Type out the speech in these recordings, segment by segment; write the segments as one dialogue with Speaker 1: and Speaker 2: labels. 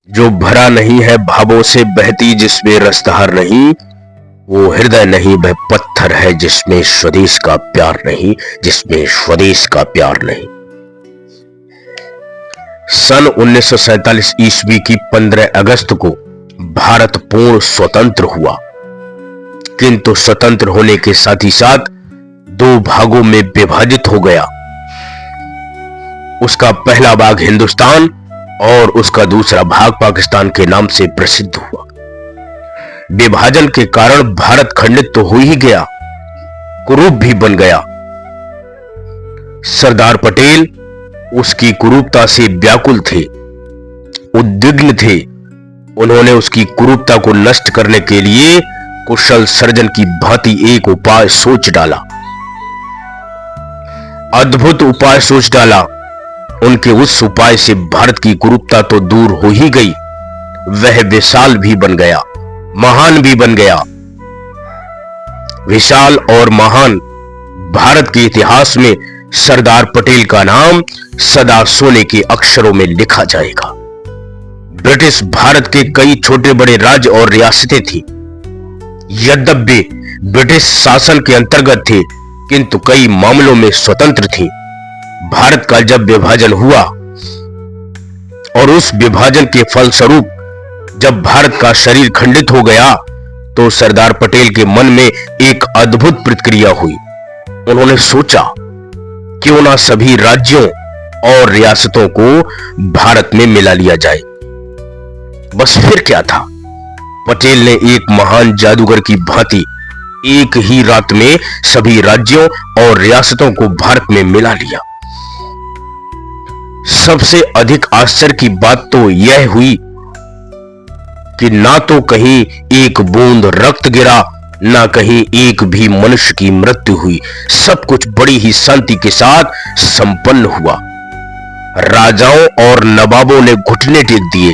Speaker 1: जो भरा नहीं है भावों से बहती जिसमें रसधार नहीं, वो हृदय नहीं वह पत्थर है जिसमें स्वदेश का प्यार नहीं, जिसमें स्वदेश का प्यार नहीं। सन 1947 ईस्वी की 15 अगस्त को भारत पूर्ण स्वतंत्र हुआ, किंतु स्वतंत्र होने के साथ ही साथ दो भागों में विभाजित हो गया। उसका पहला भाग हिंदुस्तान और उसका दूसरा भाग पाकिस्तान के नाम से प्रसिद्ध हुआ। विभाजन के कारण भारत खंडित तो हो ही गया, कुरूप भी बन गया। सरदार पटेल उसकी कुरूपता से व्याकुल थे, उद्विग्न थे। उन्होंने उसकी कुरूपता को नष्ट करने के लिए कुशल सर्जन की भांति एक उपाय सोच डाला, अद्भुत उपाय सोच डाला। उनके उस उपाय से भारत की कुरूपता तो दूर हो ही गई, वह विशाल भी बन गया, महान भी बन गया। विशाल और महान भारत के इतिहास में सरदार पटेल का नाम सदा सोने के अक्षरों में लिखा जाएगा। ब्रिटिश भारत के कई छोटे बड़े राज्य और रियासतें थी। यद्यपि ब्रिटिश शासन के अंतर्गत थे, किंतु कई मामलों में स्वतंत्र थे। भारत का जब विभाजन हुआ और उस विभाजन के फलस्वरूप जब भारत का शरीर खंडित हो गया, तो सरदार पटेल के मन में एक अद्भुत प्रतिक्रिया हुई। उन्होंने सोचा, क्यों ना सभी राज्यों और रियासतों को भारत में मिला लिया जाए। बस फिर क्या था, पटेल ने एक महान जादूगर की भांति एक ही रात में सभी राज्यों और रियासतों को भारत में मिला लिया। सबसे अधिक आश्चर्य की बात तो यह हुई कि ना तो कहीं एक बूंद रक्त गिरा, ना कहीं एक भी मनुष्य की मृत्यु हुई। सब कुछ बड़ी ही शांति के साथ संपन्न हुआ। राजाओं और नवाबों ने घुटने टेक दिए।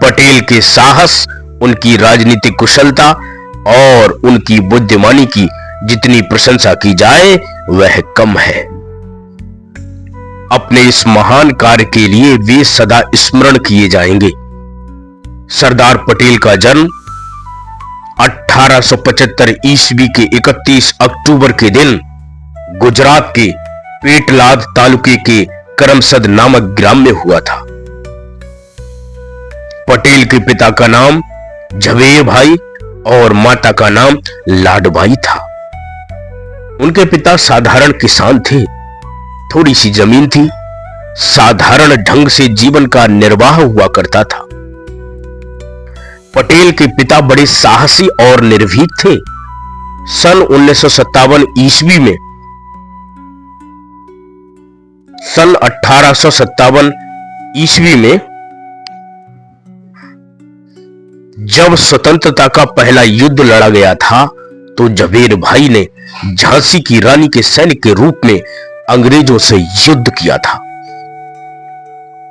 Speaker 1: पटेल के साहस, उनकी राजनीतिक कुशलता और उनकी बुद्धिमानी की जितनी प्रशंसा की जाए वह कम है। अपने इस महान कार्य के लिए वे सदा स्मरण किए जाएंगे। सरदार पटेल का जन्म 1875 ईस्वी के 31 अक्टूबर के दिन गुजरात के पेटलाद तालुके के करमसद नामक ग्राम में हुआ था। पटेल के पिता का नाम झवेर भाई और माता का नाम लाडबाई था। उनके पिता साधारण किसान थे, थोड़ी सी जमीन थी, साधारण ढंग से जीवन का निर्वाह हुआ करता था। पटेल के पिता बड़े साहसी और निर्भीक थे। सन 1857 ईस्वी में जब स्वतंत्रता का पहला युद्ध लड़ा गया था, तो झवेर भाई ने झांसी की रानी के सैनिक के रूप में अंग्रेजों से युद्ध किया था।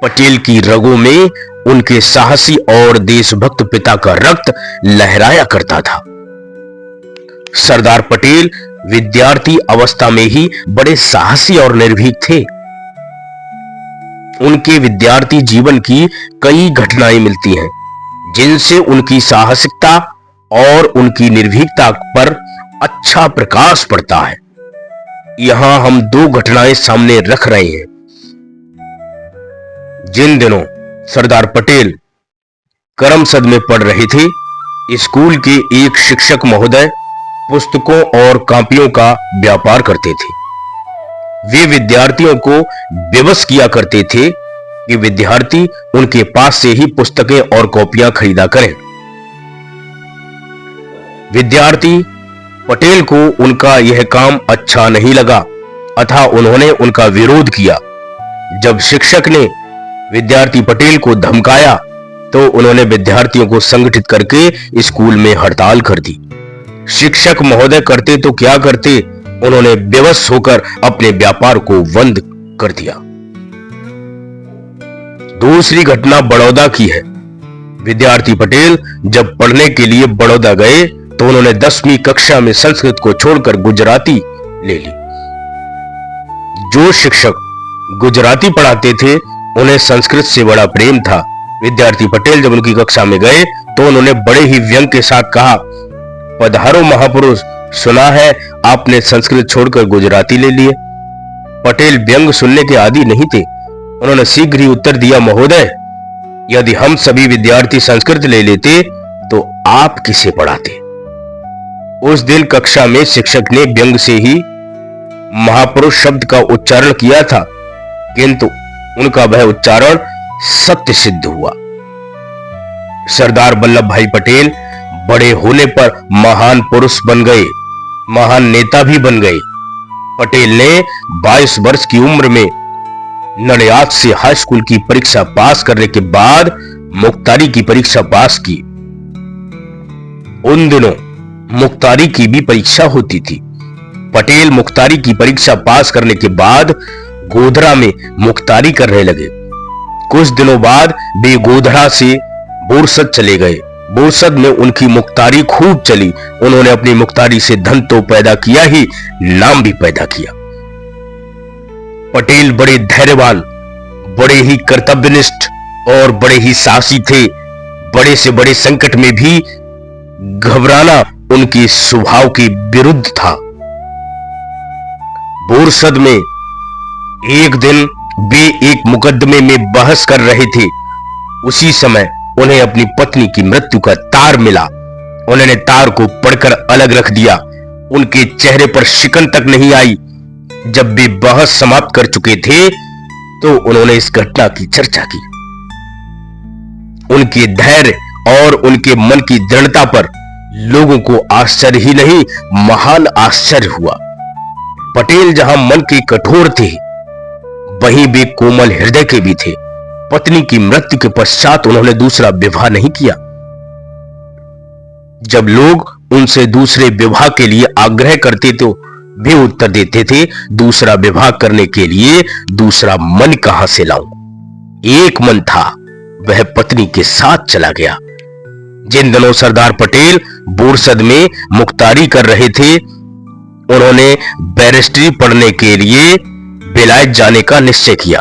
Speaker 1: पटेल की रगों में उनके साहसी और देशभक्त पिता का रक्त लहराया करता था। सरदार पटेल विद्यार्थी अवस्था में ही बड़े साहसी और निर्भीक थे। उनके विद्यार्थी जीवन की कई घटनाएं मिलती हैं, जिनसे उनकी साहसिकता और उनकी निर्भीकता पर अच्छा प्रकाश पड़ता है। यहां हम दो घटनाएं सामने रख रहे हैं। जिन दिनों सरदार पटेल करमसद में पढ़ रहे थे, स्कूल के एक शिक्षक महोदय पुस्तकों और कॉपियों का व्यापार करते थे। वे विद्यार्थियों को विवश किया करते थे कि विद्यार्थी उनके पास से ही पुस्तकें और कॉपियां खरीदा करें। विद्यार्थी पटेल को उनका यह काम अच्छा नहीं लगा, अतः उन्होंने उनका विरोध किया। जब शिक्षक ने विद्यार्थी पटेल को धमकाया, तो उन्होंने विद्यार्थियों को संगठित करके स्कूल में हड़ताल कर दी। शिक्षक महोदय करते तो क्या करते, उन्होंने बेबस होकर अपने व्यापार को बंद कर दिया। दूसरी घटना बड़ौदा की है। विद्यार्थी पटेल जब पढ़ने के लिए बड़ौदा गए, तो उन्होंने 10वीं कक्षा में संस्कृत को छोड़कर गुजराती ले ली। जो शिक्षक गुजराती पढ़ाते थे, उन्हें संस्कृत से बड़ा प्रेम था, विद्यार्थी पटेल जब उनकी कक्षा में गए तो उन्होंने बड़े ही व्यंग के साथ कहा, पधारो महापुरुष, सुना है आपने संस्कृत छोड़कर गुजराती ले लिए। पटेल व्यंग सुनने के आदी नहीं थे। उन्होंने शीघ्र ही उत्तर दिया, महोदय, यदि हम सभी विद्यार्थी संस्कृत ले लेते तो आप किसे पढ़ाते। उस दिन कक्षा में शिक्षक ने व्यंग से ही महापुरुष शब्द का उच्चारण किया था, किंतु उनका वह उच्चारण सत्य सिद्ध हुआ। सरदार वल्लभ भाई पटेल बड़े होने पर महान पुरुष बन गए, महान नेता भी बन गए। पटेल ने 22 वर्ष की उम्र में नडियाद से हाई स्कूल की परीक्षा पास करने के बाद मुख्तारी की परीक्षा पास की। उन दिनों मुख्तारी की भी परीक्षा होती थी। पटेल मुख्तारी की परीक्षा पास करने के बाद गोधरा में मुख्तारी करने लगे। कुछ दिनों बाद वे गोधरा से बोरसद चले गए। बोरसद में उनकी मुख्तारी खूब चली। उन्होंने अपनी मुख्तारी से धन तो पैदा किया ही, नाम भी पैदा किया। पटेल बड़े धैर्यवान, बड़े ही कर्तव्यनिष्ठ और बड़े ही साहसी थे। बड़े से बड़े संकट में भी घबराना उनके स्वभाव के विरुद्ध था। बोरसद में एक दिन वे एक मुकदमे में बहस कर रहे थे। उसी समय उन्हें अपनी पत्नी की मृत्यु का तार मिला। उन्होंने तार को पढ़कर अलग रख दिया। उनके चेहरे पर शिकन तक नहीं आई। जब वे बहस समाप्त कर चुके थे तो उन्होंने इस घटना की चर्चा की। उनके धैर्य और उनके मन की दृढ़ता पर लोगों को आश्चर्य ही नहीं, महान आश्चर्य हुआ। पटेल जहां मन के कठोर थे, वहीं वे कोमल हृदय के भी थे। पत्नी की मृत्यु के पश्चात उन्होंने दूसरा विवाह नहीं किया। जब लोग उनसे दूसरे विवाह के लिए आग्रह करते तो वे उत्तर देते थे, दूसरा विवाह करने के लिए दूसरा मन कहां से लाऊं। एक मन था, वह पत्नी के साथ चला गया। जिन दिनों सरदार पटेल बोरसद में मुख्तारी कर रहे थे, उन्होंने बैरिस्ट्री पढ़ने के लिए विलायत जाने का निश्चय किया।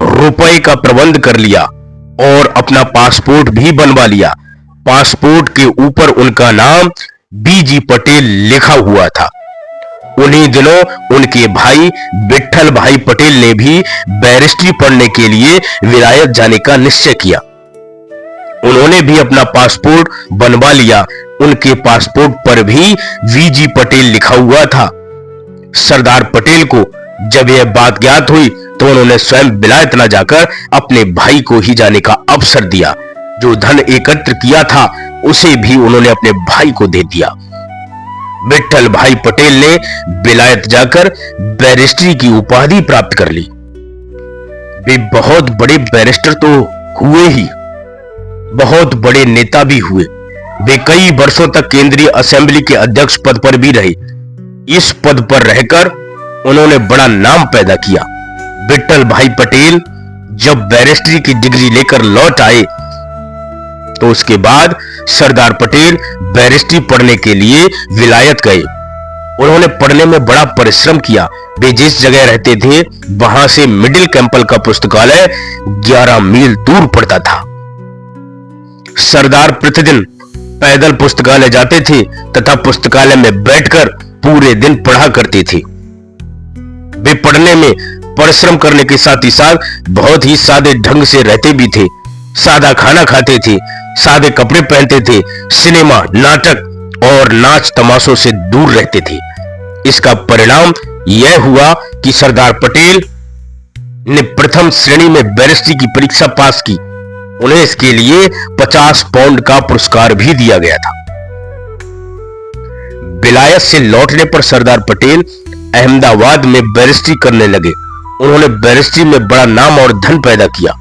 Speaker 1: रुपए का प्रबंध कर लिया और अपना पासपोर्ट भी बनवा लिया। पासपोर्ट के ऊपर उनका नाम बीजी पटेल लिखा हुआ था। उन्हीं दिनों उनके भाई विट्ठल भाई पटेल ने भी बैरिस्ट्री पढ़ने के लिए विलायत जाने का निश्चय किया। उन्होंने भी अपना पासपोर्ट बनवा लिया। उनके पासपोर्ट पर भी वीजी पटेल लिखा हुआ था। सरदार पटेल को जब यह बात ज्ञात हुई तो उन्होंने स्वयं विलायत न जाकर अपने भाई को ही जाने का अवसर दिया। जो धन एकत्र किया था उसे भी उन्होंने अपने भाई को दे दिया। विट्ठल भाई पटेल ने विलायत जाकर बैरिस्ट्री की उपाधि प्राप्त कर ली। वे बहुत बड़े बैरिस्टर तो हुए ही, बहुत बड़े नेता भी हुए। वे कई वर्षों तक केंद्रीय असेंबली के अध्यक्ष पद पर भी रहे। इस पद पर रहकर उन्होंने बड़ा नाम पैदा किया। विट्ठल भाई पटेल जब बैरिस्ट्री की डिग्री लेकर लौट आए तो उसके बाद सरदार पटेल बैरिस्ट्री पढ़ने के लिए विलायत गए। उन्होंने पढ़ने में बड़ा परिश्रम किया। वे जिस जगह रहते थे वहां से मिडिल कैंपल का पुस्तकालय 11 मील दूर पड़ता था। सरदार प्रतिदिन पैदल पुस्तकालय जाते थे तथा पुस्तकालय में बैठकर पूरे दिन पढ़ा करते थे। वे पढ़ने में परिश्रम करने के साथ ही साथ बहुत ही सादे ढंग से रहते भी थे। सादा खाना खाते थे, सादे कपड़े पहनते थे, सिनेमा, नाटक और नाच तमाशों से दूर रहते थे। इसका परिणाम यह हुआ कि सरदार पटेल ने प्रथम श्रेणी में बैरिस्ट्री की परीक्षा पास की। उन्हें इसके लिए 50 पाउंड का पुरस्कार भी दिया गया था। विलायत से लौटने पर सरदार पटेल अहमदाबाद में बैरिस्ट्री करने लगे। उन्होंने बैरिस्ट्री में बड़ा नाम और धन पैदा किया।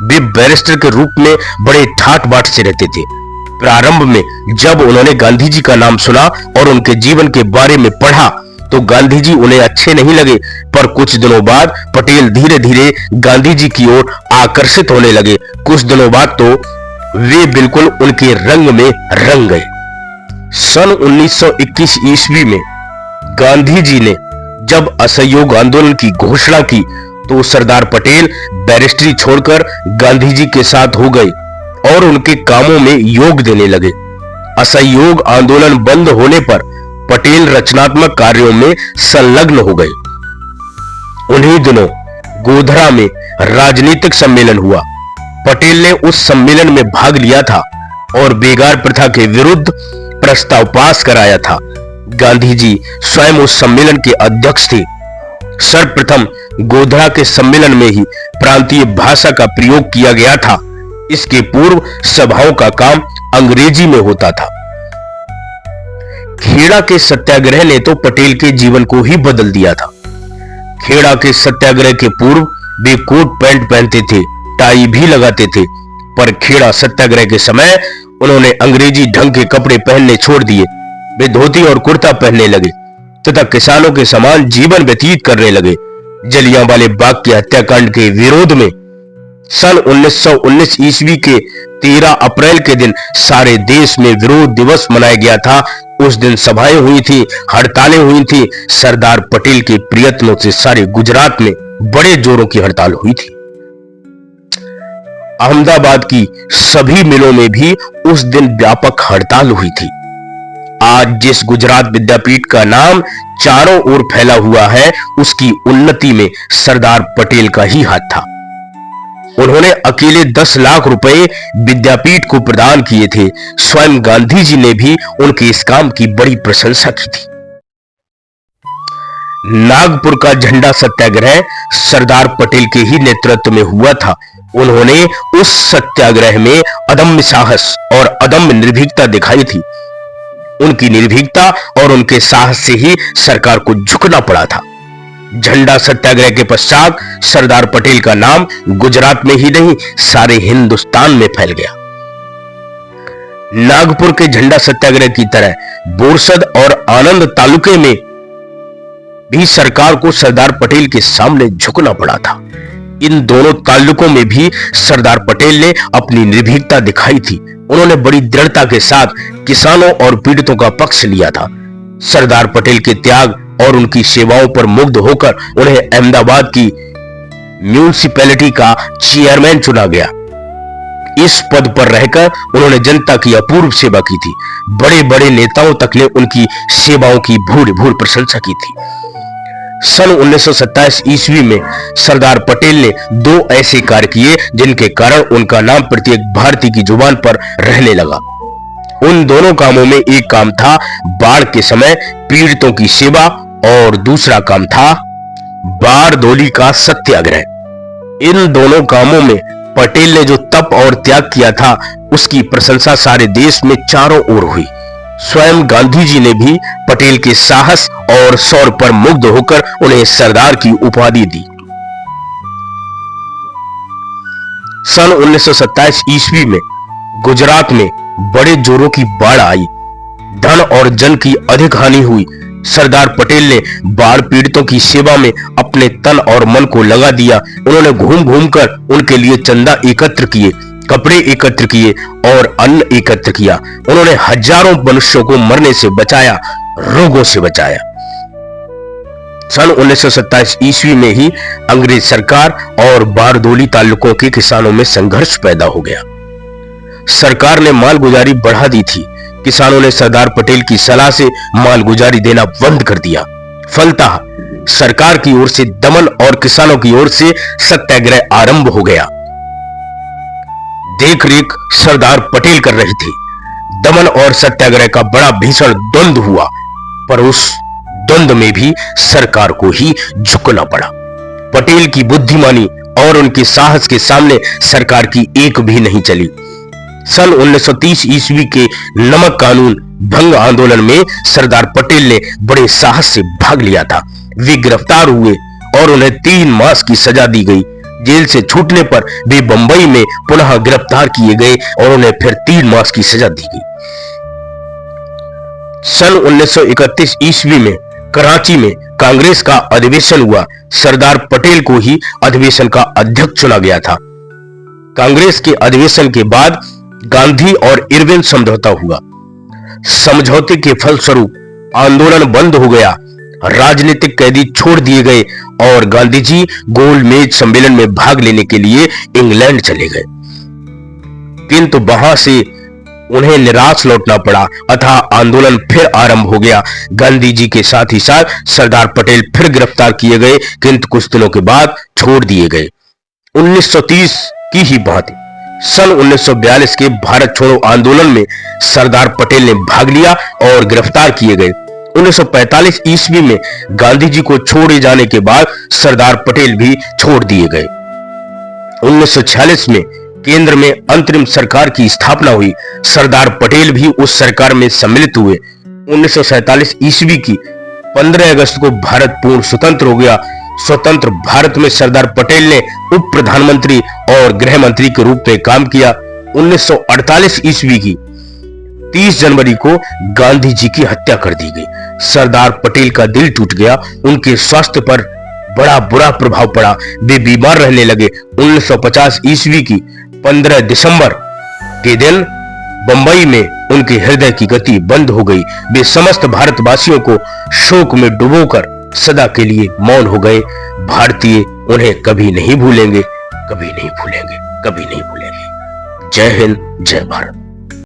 Speaker 1: वे बैरिस्टर के रूप में बड़े ठाट बाट से रहते थे। प्रारंभ में जब उन्होंने गांधी जी का नाम सुना और उनके जीवन के बारे में पढ़ा तो गांधी जी उन्हें अच्छे नहीं लगे, पर कुछ दिनों बाद पटेल धीरे धीरे गांधी जी की ओर आकर्षित होने लगे। कुछ दिनों बाद तो वे बिल्कुल उनके रंग में रंग गए। सन 1921 ईस्वी में गांधी जी ने जब असहयोग आंदोलन की घोषणा की तो सरदार पटेल बैरिस्ट्री छोड़कर गांधी जी के साथ हो गए और उनके कामों में योग देने लगे। असहयोग आंदोलन बंद होने पर पटेल रचनात्मक कार्यों में संलग्न हो गए। उन्हीं दिनों गोधरा में राजनीतिक सम्मेलन हुआ। पटेल ने उस सम्मेलन में भाग लिया था और बेगार प्रथा के विरुद्ध प्रस्ताव पास कराया था। गांधी जी स्वयं उस सम्मेलन के अध्यक्ष थे। सर्वप्रथम गोधरा के सम्मेलन में ही प्रांतीय भाषा का प्रयोग किया गया था। इसके पूर्व सभाओं का काम अंग्रेजी में होता था। खेड़ा के सत्याग्रह ने तो पटेल के जीवन को ही बदल दिया था। खेड़ा के सत्याग्रह के पूर्व वे कोट पैंट पहनते थे, टाई भी लगाते थे, पर खेड़ा सत्याग्रह के समय उन्होंने अंग्रेजी ढंग के कपड़े पहनने छोड़ दिए। वे धोती और कुर्ता पहनने लगे तथा किसानों के समान जीवन व्यतीत करने लगे। जलियांवाले बाग के हत्याकांड के विरोध में सन 1919 ईस्वी के 13 अप्रैल के दिन सारे देश में विरोध दिवस मनाया गया था। उस दिन सभाएं हुई थी, हड़तालें हुई थी। सरदार पटेल के प्रयत्नों से सारे गुजरात में बड़े जोरों की हड़ताल हुई थी। अहमदाबाद की सभी मिलों में भी उस दिन व्यापक हड़ताल हुई थी। आज जिस गुजरात विद्यापीठ का नाम चारों ओर फैला हुआ है, उसकी उन्नति में सरदार पटेल का ही हाथ था। उन्होंने अकेले 10 लाख रुपए विद्यापीठ को प्रदान किए थे। स्वयं गांधी जी ने भी उनके इस काम की बड़ी प्रशंसा की थी। नागपुर का झंडा सत्याग्रह सरदार पटेल के ही नेतृत्व में हुआ था। उन्होंने उस सत्याग्रह में अदम्य साहस और अदम्य निर्भीकता दिखाई थी। उनकी निर्भीकता और उनके साहस से ही सरकार को झुकना पड़ा था। झंडा सत्याग्रह के पश्चात सरदार पटेल का नाम गुजरात में ही नहीं, सारे हिंदुस्तान में फैल गया। नागपुर के झंडा सत्याग्रह की तरह बोरसद और आनंद तालुके में भी सरकार को सरदार पटेल के सामने झुकना पड़ा था। इन दोनों ताल्लुकों में भी सरदार पटेल ने अपनी निर्भीकता दिखाई थी। उन्होंने बड़ी दृढ़ता के साथ किसानों और पीड़ितों का पक्ष लिया था। सरदार पटेल के त्याग और उनकी सेवाओं पर मुग्ध होकर उन्हें अहमदाबाद की म्यूनिसिपैलिटी का चेयरमैन चुना गया। इस पद पर रहकर उन्होंने जनता की अपूर्व सेवा की थी। बड़े बड़े नेताओं तक ने उनकी सेवाओं की भूरि भूरि प्रशंसा की थी। सन 1927 ईस्वी में सरदार पटेल ने 2 ऐसे कार्य किए जिनके कारण उनका नाम प्रत्येक भारतीय की जुबान पर रहने लगा। उन दोनों कामों में एक काम था बाढ़ के समय पीड़ितों की सेवा और दूसरा काम था बारदोली का सत्याग्रह। इन दोनों कामों में पटेल ने जो तप और त्याग किया था, उसकी प्रशंसा सारे देश में चारों ओर हुई। स्वयं गांधी जी ने भी पटेल के साहस और शौर्य पर मुग्ध होकर उन्हें सरदार की उपाधि दी। सन 1927 ईस्वी में गुजरात में बड़े जोरों की बाढ़ आई। धन और जन की अधिक हानि हुई। सरदार पटेल ने बाढ़ पीड़ितों की सेवा में अपने तन और मन को लगा दिया। उन्होंने घूम घूम कर उनके लिए चंदा एकत्र किए, कपड़े एकत्र किए और अन्न एकत्र किया। उन्होंने हजारों मनुष्यों को मरने से बचाया, रोगों से बचाया। सन 1927 ईस्वी में ही अंग्रेज सरकार और बारदोली तालुकों के किसानों में संघर्ष पैदा हो गया। सरकार ने मालगुजारी बढ़ा दी थी। किसानों ने सरदार पटेल की सलाह से मालगुजारी देना बंद कर दिया। फलतः सरकार की ओर से दमन और किसानों की ओर से सत्याग्रह आरंभ हो गया। देखरेख सरदार पटेल कर रहे थे। दमन और सत्याग्रह का बड़ा भीषण द्वंद्व हुआ, पर उस द्वंद्व में भी सरकार को ही झुकना पड़ा। पटेल की बुद्धिमानी और उनके साहस के सामने सरकार की एक भी नहीं चली। सन 1930 ईस्वी के नमक कानून भंग आंदोलन में सरदार पटेल ने बड़े साहस से भाग लिया था। वे गिरफ्तार हुए और उन्हें 3 मास की सजा दी गई। जेल से छूटने पर वे बंबई में पुनः गिरफ्तार किए गए और उन्हें फिर 3 मास की सजा दी गई। सन 1931 ईस्वी में कराची में कांग्रेस का अधिवेशन हुआ। सरदार पटेल को ही अधिवेशन का अध्यक्ष चुना गया था। कांग्रेस के अधिवेशन के बाद गांधी और इरविन समझौता हुआ। समझौते के फलस्वरूप आंदोलन बंद हो गया, राजनीतिक कैदी छोड़ दिए गए और गांधी जी गोलमेज सम्मेलन में भाग लेने के लिए इंग्लैंड चले गए, किंतु वहां से उन्हें निराश लौटना पड़ा। अतः आंदोलन फिर आरंभ हो गया। गांधी जी के साथ ही साथ सरदार पटेल फिर गिरफ्तार किए गए, किंतु कुछ दिनों के बाद छोड़ दिए गए। 1930 की ही बात, सन 1942 के भारत छोड़ो आंदोलन में सरदार पटेल ने भाग लिया और गिरफ्तार किए गए। 1945 ईस्वी में गांधी जी को छोड़े जाने के बाद सरदार पटेल भी छोड़ दिए गए। 1946 में केंद्र में अंतरिम सरकार की स्थापना हुई। सरदार पटेल भी उस सरकार में सम्मिलित हुए। 1947 ईस्वी की 15 अगस्त को भारत पूर्ण स्वतंत्र हो गया। स्वतंत्र भारत में सरदार पटेल ने उप प्रधानमंत्री और गृह मंत्री के रूप में काम किया। 1948 ईस्वी की 30 जनवरी को गांधी जी की हत्या कर दी गई। सरदार पटेल का दिल टूट गया। उनके स्वास्थ्य पर बड़ा बुरा प्रभाव पड़ा। वे बीमार रहने लगे। 1950 ईस्वी की 15 दिसंबर के दिन बंबई में उनके हृदय की गति बंद हो गई। वे समस्त भारतवासियों को शोक में डुबोकर सदा के लिए मौन हो गए। भारतीय उन्हें कभी नहीं भूलेंगे, कभी नहीं भूलेंगे, कभी नहीं भूलेंगे। जय हिंद, जय भारत।